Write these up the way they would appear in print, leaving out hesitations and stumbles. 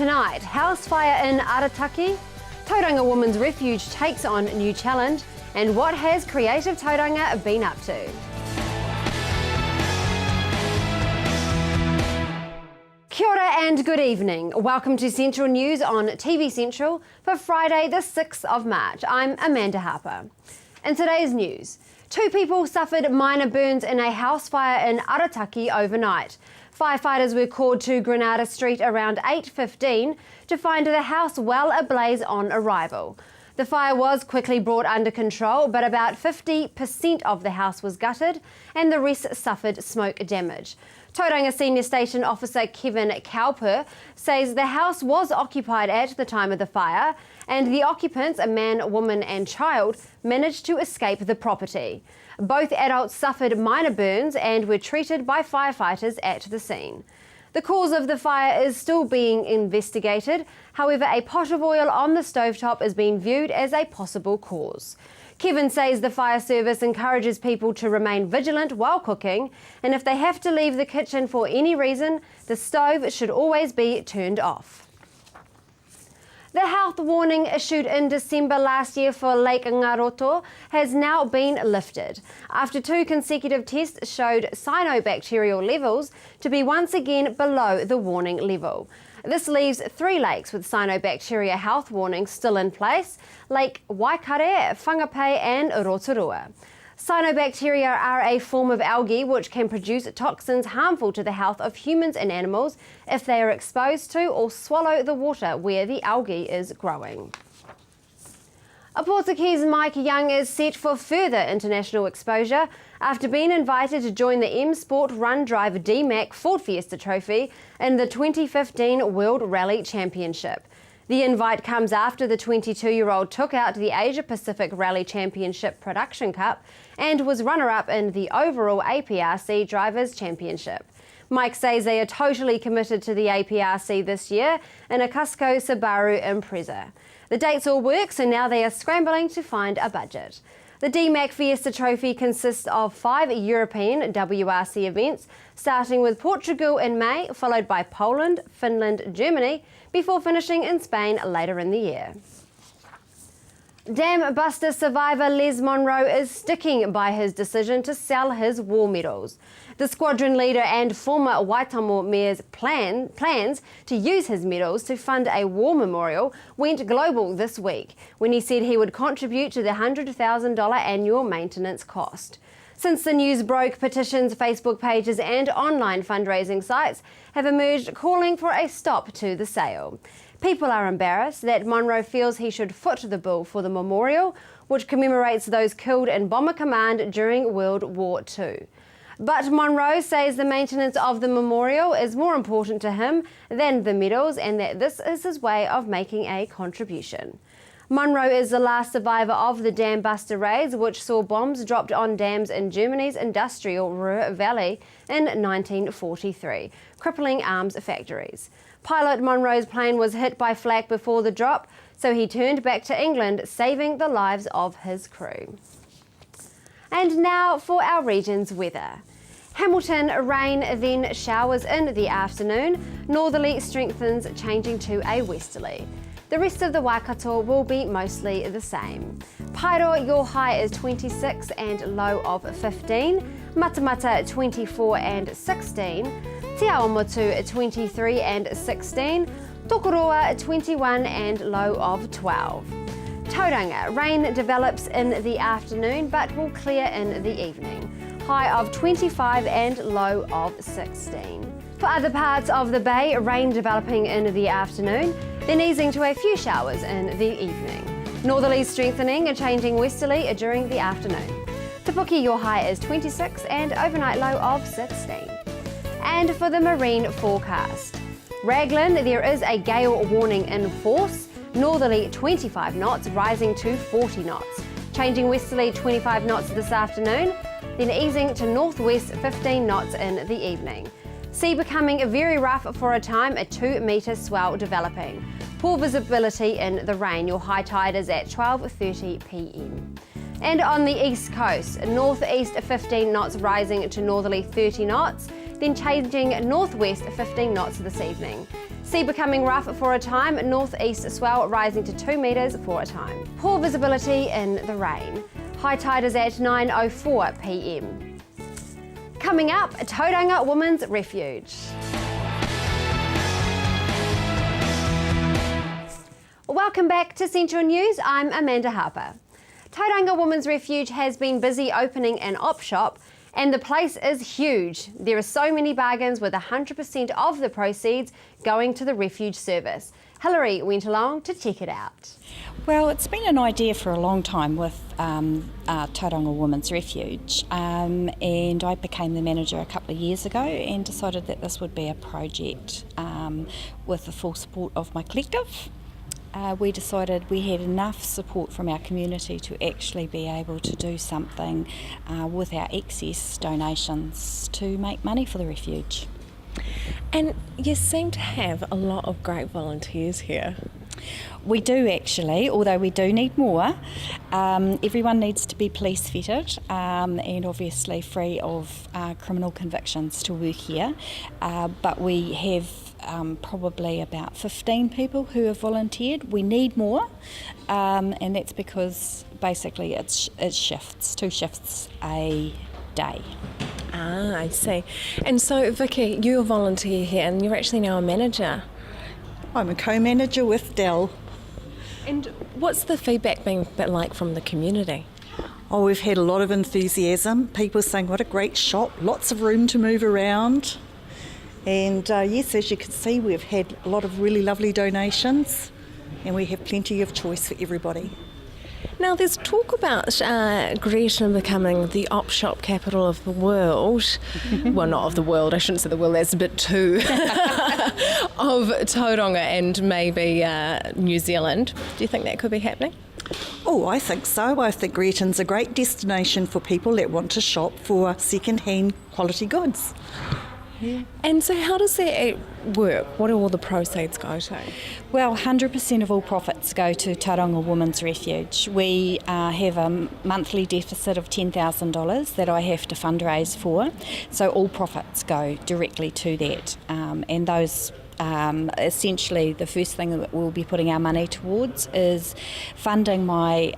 Tonight, house fire in Arataki, Tauranga Women's Refuge takes on new challenge, and what has Creative Tauranga been up to? Kia ora and good evening. Welcome to Central News on TV Central for Friday the 6th of March. I'm Amanda Harper. In today's news, 2 people suffered minor burns in a house fire in Arataki overnight. Firefighters were called to Granada Street around 8:15 to find the house well ablaze on arrival. The fire was quickly brought under control, but about 50% of the house was gutted and the rest suffered smoke damage. Tauranga Senior Station Officer Kevin Cowper says the house was occupied at the time of the fire and the occupants, a man, woman and child, managed to escape the property. Both adults suffered minor burns and were treated by firefighters at the scene. The cause of the fire is still being investigated. However, a pot of oil on the stovetop is being viewed as a possible cause. Kevin says the fire service encourages people to remain vigilant while cooking, and if they have to leave the kitchen for any reason, the stove should always be turned off. The health warning issued in December last year for Lake Ngaroto has now been lifted after 2 consecutive tests showed cyanobacterial levels to be once again below the warning level. This leaves 3 lakes with cyanobacteria health warnings still in place: Lake Waikare, Whangapai and Rotorua. Cyanobacteria are a form of algae which can produce toxins harmful to the health of humans and animals if they are exposed to or swallow the water where the algae is growing. A Portuguese Mike Young is set for further international exposure after being invited to join the M Sport Run Drive DMAC Ford Fiesta Trophy in the 2015 World Rally Championship. The invite comes after the 22-year-old took out the Asia Pacific Rally Championship Production Cup and was runner-up in the overall APRC Drivers' Championship. Mike says they are totally committed to the APRC this year in a Cusco Subaru Impreza. The dates all work, so now they are scrambling to find a budget. The DMAC Fiesta Trophy consists of 5 European WRC events, starting with Portugal in May, followed by Poland, Finland, Germany, before finishing in Spain later in the year. Dam buster survivor Les Monro is sticking by his decision to sell his war medals. The squadron leader and former Waitomo Mayor's plans to use his medals to fund a war memorial went global this week when he said he would contribute to the $100,000 annual maintenance cost. Since the news broke, petitions, Facebook pages and online fundraising sites have emerged calling for a stop to the sale. People are embarrassed that Monro feels he should foot the bill for the memorial, which commemorates those killed in Bomber Command during World War II. But Monro says the maintenance of the memorial is more important to him than the medals and that this is his way of making a contribution. Monro is the last survivor of the dam buster raids, which saw bombs dropped on dams in Germany's industrial Ruhr Valley in 1943, crippling arms factories. Pilot Monro's plane was hit by flak before the drop, so he turned back to England, saving the lives of his crew. And now for our region's weather. Hamilton, rain, then showers in the afternoon. Northerly strengthens, changing to a westerly. The rest of the Waikato will be mostly the same. Pairo, your high is 26 and low of 15. Matamata, 24 and 16. Te Awamutu, 23 and 16. Tokoroa, 21 and low of 12. Tauranga, rain develops in the afternoon but will clear in the evening. High of 25 and low of 16. For other parts of the bay, rain developing in the afternoon, then easing to a few showers in the evening. Northerly strengthening and changing westerly during the afternoon. Te Puke, your high is 26 and overnight low of 16. And for the marine forecast. Raglan, there is a gale warning in force. Northerly 25 knots, rising to 40 knots. Changing westerly 25 knots this afternoon, then easing to northwest 15 knots in the evening. Sea becoming very rough for a time, a 2-metre swell developing. Poor visibility in the rain, your high tide is at 12:30 p.m. And on the east coast, northeast 15 knots rising to northerly 30 knots. then changing northwest 15 knots this evening. Sea becoming rough for a time, northeast swell rising to 2 metres for a time. Poor visibility in the rain. High tide is at 9:04 p.m. Coming up, Tauranga Women's Refuge. Welcome back to Central News. I'm Amanda Harper. Tauranga Women's Refuge has been busy opening an op shop, and the place is huge. There are so many bargains, with 100% of the proceeds going to the refuge service. Hilary went along to check it out. Well, it's been an idea for a long time with Tauranga Women's Refuge, and I became the manager a couple of years ago and decided that this would be a project with the full support of my collective. We decided we had enough support from our community to actually be able to do something with our excess donations to make money for the refuge. And you seem to have a lot of great volunteers here. We do actually, although we do need more. Everyone needs to be police fitted and obviously free of criminal convictions to work here. But we have probably about 15 people who have volunteered. We need more, and that's because basically it's shifts, 2 shifts a day. Ah, I see. And so, Vicky, you're a volunteer here and you're actually now a manager. I'm a co-manager with Dell. And what's the feedback been like from the community? Oh, we've had a lot of enthusiasm. People saying, what a great shop, lots of room to move around. And yes, as you can see, we've had a lot of really lovely donations, and we have plenty of choice for everybody. Now, there's talk about Greta becoming the op shop capital of the world. Well, not of the world, I shouldn't say the world, that's a bit too. Of Tauranga and maybe New Zealand. Do you think that could be happening? Oh, I think so. I think Greaton's a great destination for people that want to shop for second-hand quality goods. Yeah. And so how does that work? What do all the proceeds go to? Well, 100% of all profits go to Tauranga Women's Refuge. We have a monthly deficit of $10,000 that I have to fundraise for, so all profits go directly to that, and those essentially the first thing that we'll be putting our money towards is funding my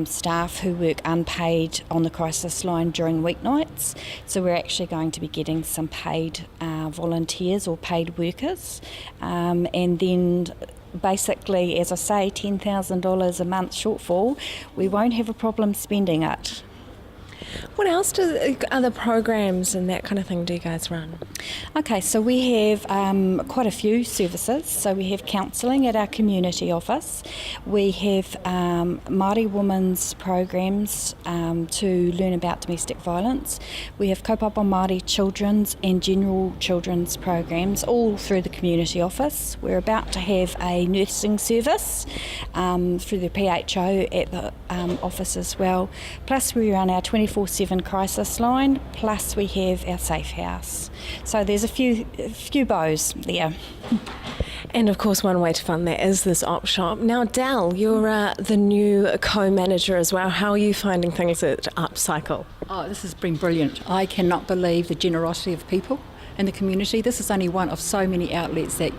staff who work unpaid on the crisis line during weeknights. So we're actually going to be getting some paid volunteers or paid workers, and then basically, as I say, $10,000 a month shortfall, we won't have a problem spending it. What else do other programs and that kind of thing do you guys run? Okay, so we have quite a few services. So we have counselling at our community office. We have Māori women's programs to learn about domestic violence. We have Kaupapa Māori children's and general children's programs all through the community office. We're about to have a nursing service through the PHO at the office as well. Plus we run our 24/7 crisis line, plus we have our safe house. So there's a few bows there. And of course one way to fund that is this op shop. Now Dal, you're the new co-manager as well. How are you finding things at Upcycle? Oh, this has been brilliant. I cannot believe the generosity of people in the community. This is only one of so many outlets that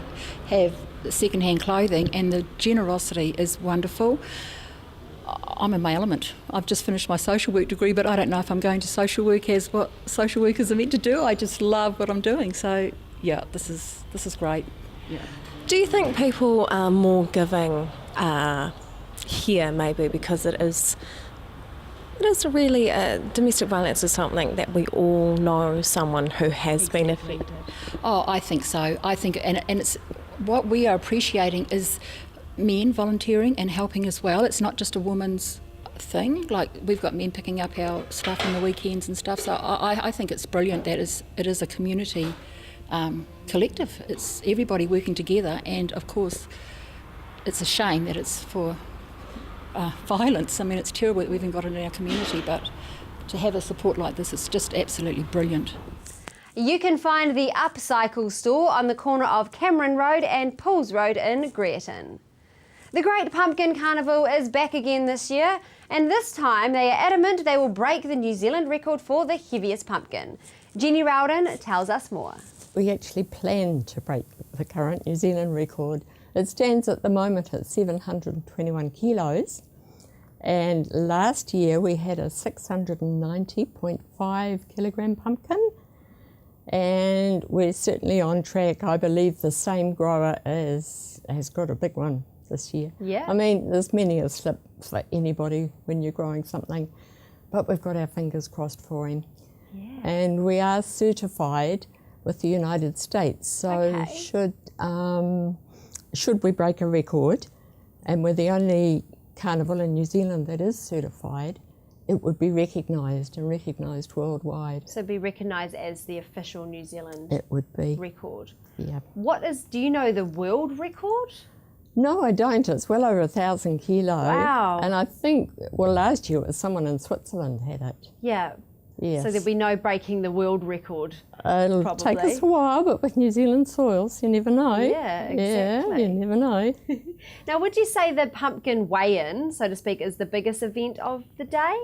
have second-hand clothing, and the generosity is wonderful. I'm in my element. I've just finished my social work degree, but I don't know if I'm going to social work as what social workers are meant to do. I just love what I'm doing. So, yeah, this is great. Yeah. Do you think people are more giving here maybe because it is really domestic violence is something that we all know someone who has been affected? Oh, I think so. I think, and it's what we are appreciating is men volunteering and helping as well. It's not just a woman's thing. Like, we've got men picking up our stuff on the weekends and stuff. So I think it's brilliant that it is a community collective. It's everybody working together, and of course it's a shame that it's for violence. I mean, it's terrible that we've even got it in our community, but to have a support like this is just absolutely brilliant. You can find the Upcycle store on the corner of Cameron Road and Pools Road in Greaton. The Great Pumpkin Carnival is back again this year, and this time they are adamant they will break the New Zealand record for the heaviest pumpkin. Jenny Rowden tells us more. We actually plan to break the current New Zealand record. It stands at the moment at 721 kilos, and last year we had a 690.5 kilogram pumpkin, and we're certainly on track. I believe the same grower has got a big one this year. Yeah. I mean, there's many a slip for anybody when you're growing something, but we've got our fingers crossed for him. Yeah. And we are certified with the United States, so Okay. should we break a record, and we're the only carnival in New Zealand that is certified, it would be recognised and recognised worldwide. So be recognised as the official New Zealand It would be, record. yeah. Do you know the world record? No, I don't. It's well over 1,000 kilo. Wow. And I think, well, last year it was someone in Switzerland had it. Yeah. Yes. So there'll be no breaking the world record. It'll probably. take us a while, but with New Zealand soils, you never know. Yeah, exactly. Yeah, you never know. Now, would you say the pumpkin weigh-in, so to speak, is the biggest event of the day?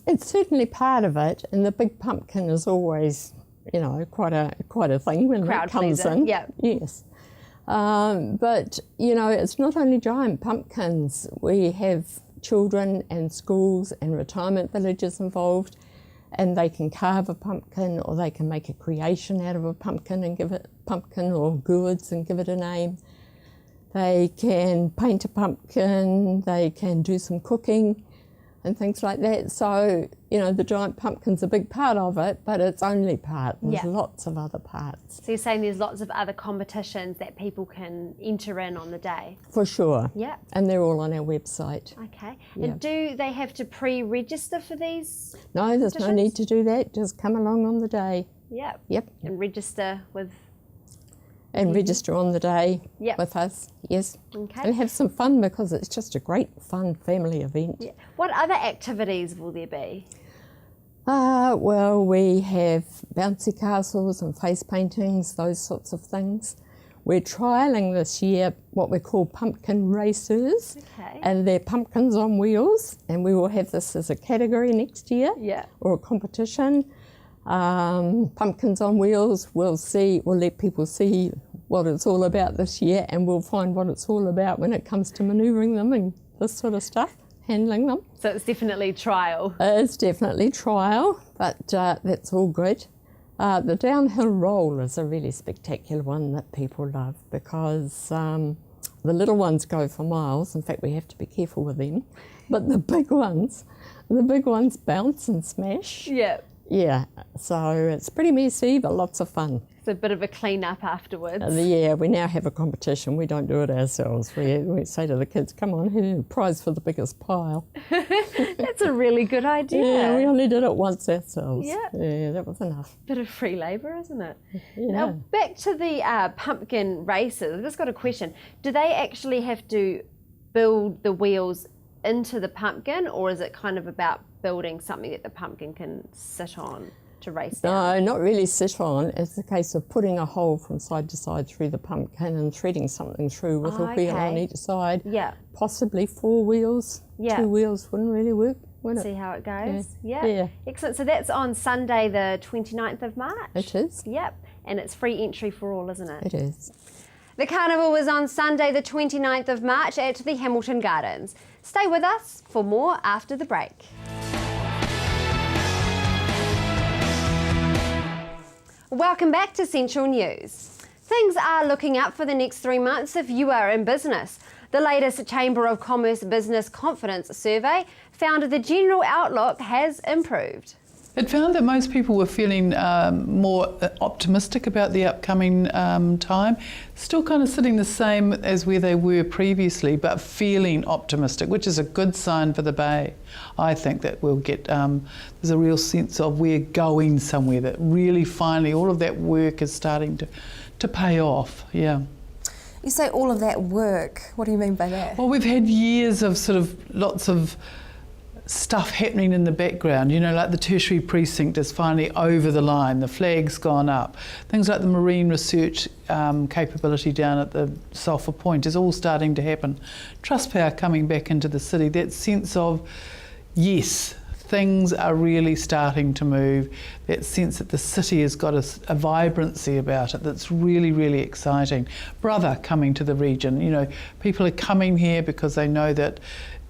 It's certainly part of it, and the big pumpkin is always, you know, quite a thing when Crowd it comes pleaser, in. yeah. Yes. But you know, it's not only giant pumpkins. We have children and schools and retirement villages involved, and they can carve a pumpkin, or they can make a creation out of a pumpkin and give it pumpkin or gourds and give it a name. They can paint a pumpkin. They can do some cooking and things like that. So, you know, the giant pumpkin's a big part of it, but it's only part. There's Yeah. lots of other parts. So you're saying there's lots of other competitions that people can enter in on the day? For sure. Yeah. And they're all on our website. Okay. Yeah. And do they have to pre-register for these? No, there's no need to do that. Just come along on the day. Yeah. Yep. And register with... And register on the day Yep. with us. Yes. Okay. And have some fun, because it's just a great fun family event. Yeah. What other activities will there be? Well, we have bouncy castles and face paintings, those sorts of things. We're trialling this year what we call pumpkin racers, Okay. and they're pumpkins on wheels, and we will have this as a category next year, Yeah. or a competition. Pumpkins on wheels, we'll let people see what it's all about this year, and we'll find what it's all about when it comes to manoeuvring them and this sort of stuff, handling them. So it's definitely trial. It's definitely trial, but that's all good. The downhill roll is a really spectacular one that people love, because the little ones go for miles. In fact, we have to be careful with them. But the big ones bounce and smash. Yeah. Yeah, so it's pretty messy, but lots of fun. It's a bit of a clean up afterwards. Yeah, we now have a competition. We don't do it ourselves. We say to the kids, come on, here, prize for the biggest pile. That's a really good idea. Yeah, we only did it once ourselves. Yeah. Yeah, that was enough. Bit of free labour, isn't it? Yeah. Now, back to the pumpkin races. I've just got a question. Do they actually have to build the wheels into the pumpkin, or is it kind of about building something that the pumpkin can sit on to race down? No, not really sit on. It's a case of putting a hole from side to side through the pumpkin and threading something through with a wheel on Okay. each side. Yeah. Possibly 4 wheels. Yeah. 2 wheels wouldn't really work, would See it? how it goes. Yeah. Yeah. Yeah. Excellent. So that's on Sunday, the 29th of March. It is. Yep. And it's free entry for all, isn't it? It is. The carnival was on Sunday, the 29th of March at the Hamilton Gardens. Stay with us for more after the break. Welcome back to Central News. Things are looking up for the next 3 months if you are in business. The latest Chamber of Commerce Business Confidence Survey found the general outlook has improved. It found that most people were feeling more optimistic about the upcoming time, still kind of sitting the same as where they were previously, but feeling optimistic, which is a good sign for the Bay. I think that we'll get, there's a real sense of we're going somewhere, that really finally all of that work is starting to pay off, yeah. You say all of that work. What do you mean by that? Well, we've had years of sort of lots of stuff happening in the background, you know, like the tertiary precinct is finally over the line, the flag's gone up. Things like the marine research capability down at the Sulphur Point is all starting to happen. Trustpower coming back into the city, that sense of, yes, things are really starting to move, that sense that the city has got a vibrancy about it that's really, really exciting. Brother coming to the region, you know, people are coming here because they know that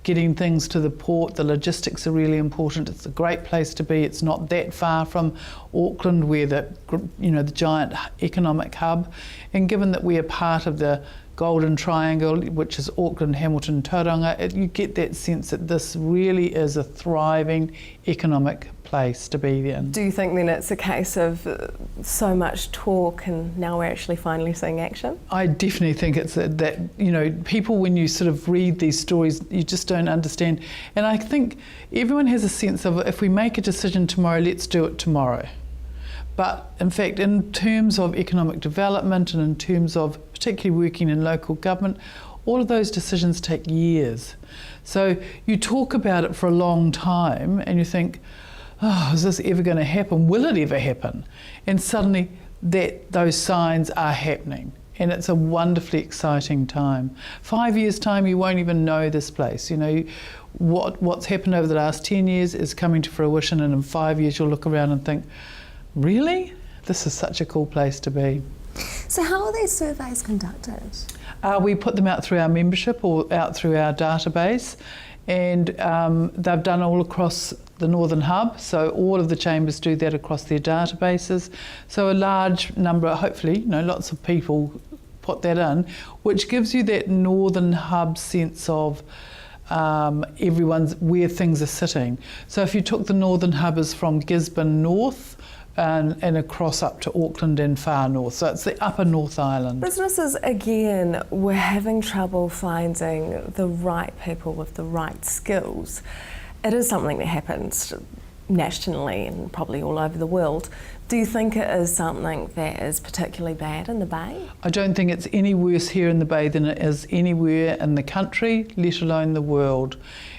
getting things to the port, the logistics are really important. It's a great place to be. It's not that far from Auckland, where the giant economic hub. And given that we are part of the Golden Triangle, which is Auckland, Hamilton, Tauranga, you get that sense that this really is a thriving economic place to be in. Do you think then it's a case of so much talk and now we're actually finally seeing action? I definitely think it's that, you know, people, when you sort of read these stories, you just don't understand. And I think everyone has a sense of, if we make a decision tomorrow, let's do it tomorrow. But in fact, in terms of economic development and in terms of particularly working in local government, all of those decisions take years. So you talk about it for a long time and you think, oh, is this ever going to happen? Will it ever happen? And suddenly those signs are happening. And it's a wonderfully exciting time. 5 years' time, you won't even know this place. You know, what's happened over the last 10 years is coming to fruition, and in 5 years you'll look around and think, really? This is such a cool place to be. So how are these surveys conducted? We put them out through our membership or out through our database, and they've done all across the Northern Hub, so all of the chambers do that across their databases. So a large number, hopefully, you know, lots of people put that in, which gives you that Northern Hub sense of everyone's where things are sitting. So if you took the Northern Hub as from Gisborne north, and across up to Auckland and far north. So it's the upper North Island. Businesses, again, were having trouble finding the right people with the right skills. It is something that happens nationally and probably all over the world. Do you think it is something that is particularly bad in the Bay? I don't think it's any worse here in the Bay than it is anywhere in the country, let alone the world.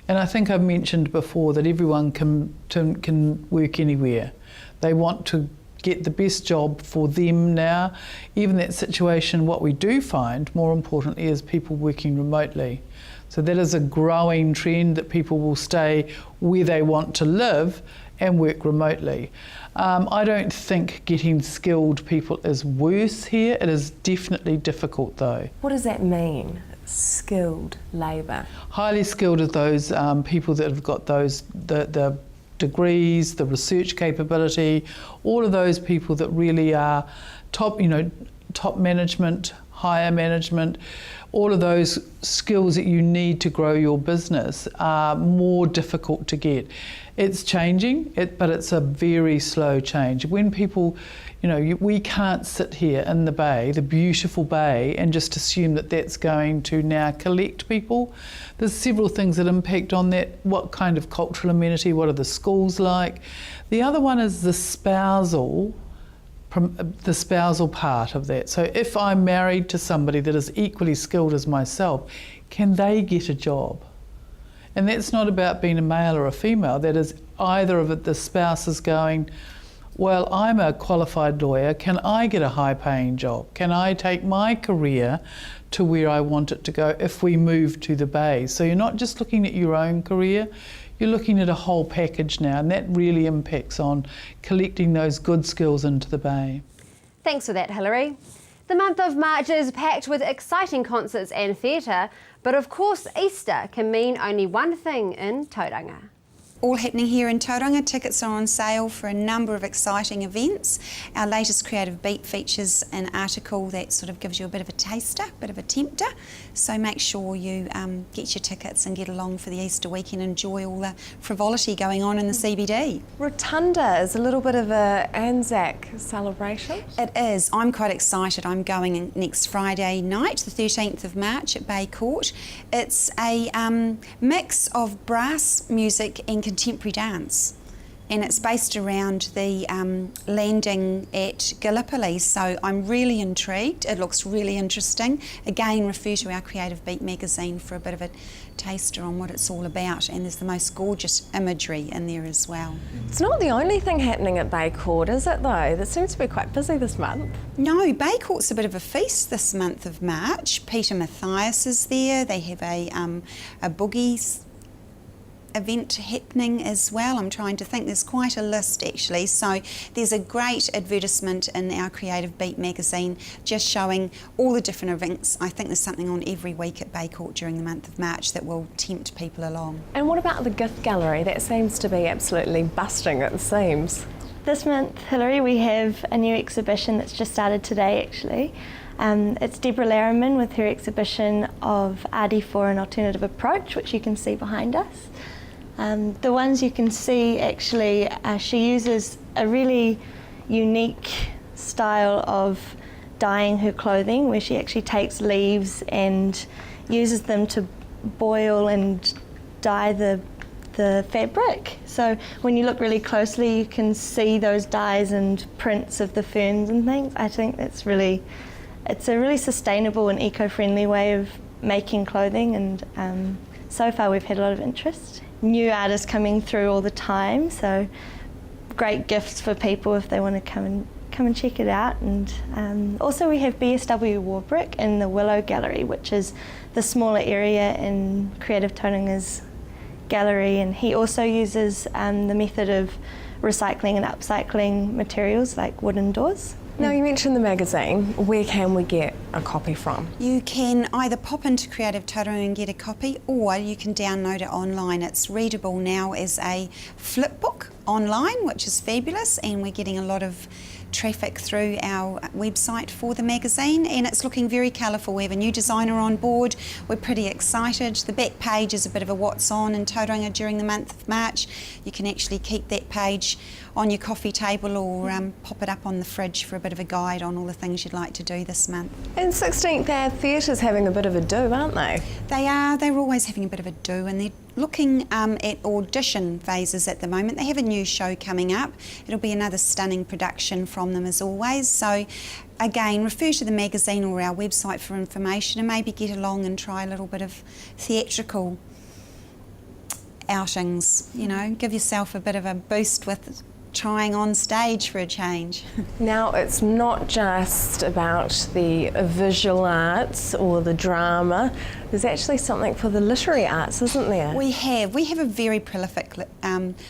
And I think I've mentioned before that everyone can work anywhere. They want to get the best job for them now. Even that situation, what we do find, more importantly, is people working remotely. So that is a growing trend, that people will stay where they want to live and work remotely. I don't think getting skilled people is worse here. It is definitely difficult though. What does that mean, skilled labour? Highly skilled are those people that have got the degrees, the research capability, all of those people that really are top management, higher management, all of those skills that you need to grow your business are more difficult to get. It's changing, but it's a very slow change. When people, we can't sit here in the Bay, the beautiful Bay, and just assume that that's going to now collect people. There's several things that impact on that. What kind of cultural amenity, what are the schools like? The other one is the spousal part of that. So if I'm married to somebody that is equally skilled as myself, can they get a job? And that's not about being a male or a female. That is either of the spouses going, well, I'm a qualified lawyer. Can I get a high-paying job? Can I take my career to where I want it to go if we move to the Bay? So you're not just looking at your own career, you're looking at a whole package now, and that really impacts on collecting those good skills into the Bay. Thanks for that, Hilary. The month of March is packed with exciting concerts and theatre, but of course Easter can mean only one thing in Tauranga. All happening here in Tauranga. Tickets are on sale for a number of exciting events. Our latest Creative Beat features an article that sort of gives you a bit of a taster, a bit of a tempter. So make sure you get your tickets and get along for the Easter week and enjoy all the frivolity going on in the CBD. Rotunda is a little bit of a Anzac celebration. It is. I'm quite excited. I'm going next Friday night, the 13th of March at Bay Court. It's a mix of brass music and contemporary dance, and it's based around the landing at Gallipoli, so I'm really intrigued. It looks really interesting. Again, refer to our Creative Beat magazine for a bit of a taster on what it's all about, and there's the most gorgeous imagery in there as well. It's not the only thing happening at Bay Court, is it though? That seems to be quite busy this month. No, Bay Court's a bit of a feast this month of March. Peter Mathias is there. They have a boogie event happening as well. I'm trying to think, there's quite a list actually. So there's a great advertisement in our Creative Beat magazine just showing all the different events. I think there's something on every week at Bay Court during the month of March that will tempt people along. And what about the gift gallery? That seems to be absolutely busting at the seams. This month, Hilary, we have a new exhibition that's just started today actually. It's Deborah Larriman with her exhibition of Adi for an Alternative Approach, which you can see behind us. The ones you can see actually, she uses a really unique style of dyeing her clothing, where she actually takes leaves and uses them to boil and dye the fabric. So when you look really closely, you can see those dyes and prints of the ferns and things. I think it's a really sustainable and eco-friendly way of making clothing, and so far we've had a lot of interest. New artists coming through all the time, so great gifts for people if they want to come and check it out. And also we have BSW Warbrick in the Willow Gallery, which is the smaller area in Creative Tauranga's gallery, and he also uses the method of recycling and upcycling materials like wooden doors. Now, you mentioned the magazine. Where can we get a copy from? You can either pop into Creative Tauranga and get a copy, or you can download it online. It's readable now as a flip book online, which is fabulous, and we're getting a lot of traffic through our website for the magazine, and it's looking very colourful. We have a new designer on board. We're pretty excited. The back page is a bit of a what's on in Tauranga during the month of March. You can actually keep that page on your coffee table or pop it up on the fridge for a bit of a guide on all the things you'd like to do this month. And 16th Ave Theatre's having a bit of a do, aren't they? They are. They're always having a bit of a do, and they're looking at audition phases at the moment. They have a new show coming up. It'll be another stunning production from them as always. So again, refer to the magazine or our website for information, and maybe get along and try a little bit of theatrical outings. You know, give yourself a bit of a boost with trying on stage for a change. Now, it's not just about the visual arts or the drama. There's actually something for the literary arts, isn't there? We have a very prolific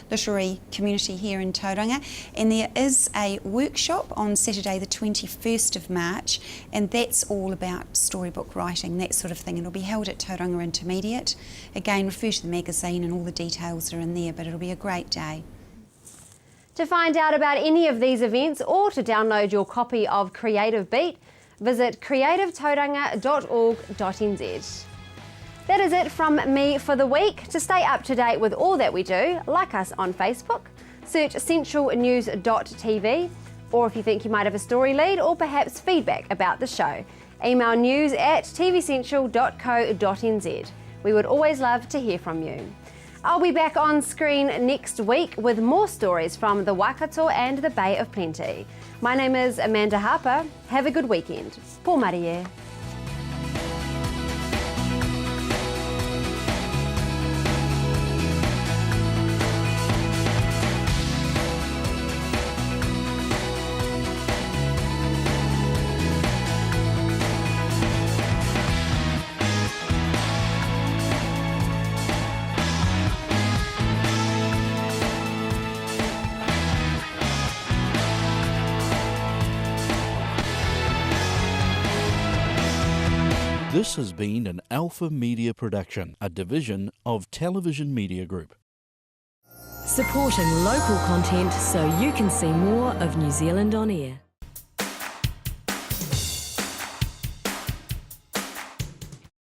literary community here in Tauranga, and there is a workshop on Saturday the 21st of March, and that's all about storybook writing, that sort of thing. It'll be held at Tauranga Intermediate. Again, refer to the magazine and all the details are in there, but it'll be a great day. To find out about any of these events or to download your copy of Creative Beat, visit creativetauranga.org.nz. That is it from me for the week. To stay up to date with all that we do, like us on Facebook, search centralnews.tv, or if you think you might have a story lead or perhaps feedback about the show, email news@tvcentral.co.nz. We would always love to hear from you. I'll be back on screen next week with more stories from the Waikato and the Bay of Plenty. My name is Amanda Harper. Have a good weekend. Pō Marie. This has been an Alpha Media production, a division of Television Media Group. Supporting local content so you can see more of New Zealand on air.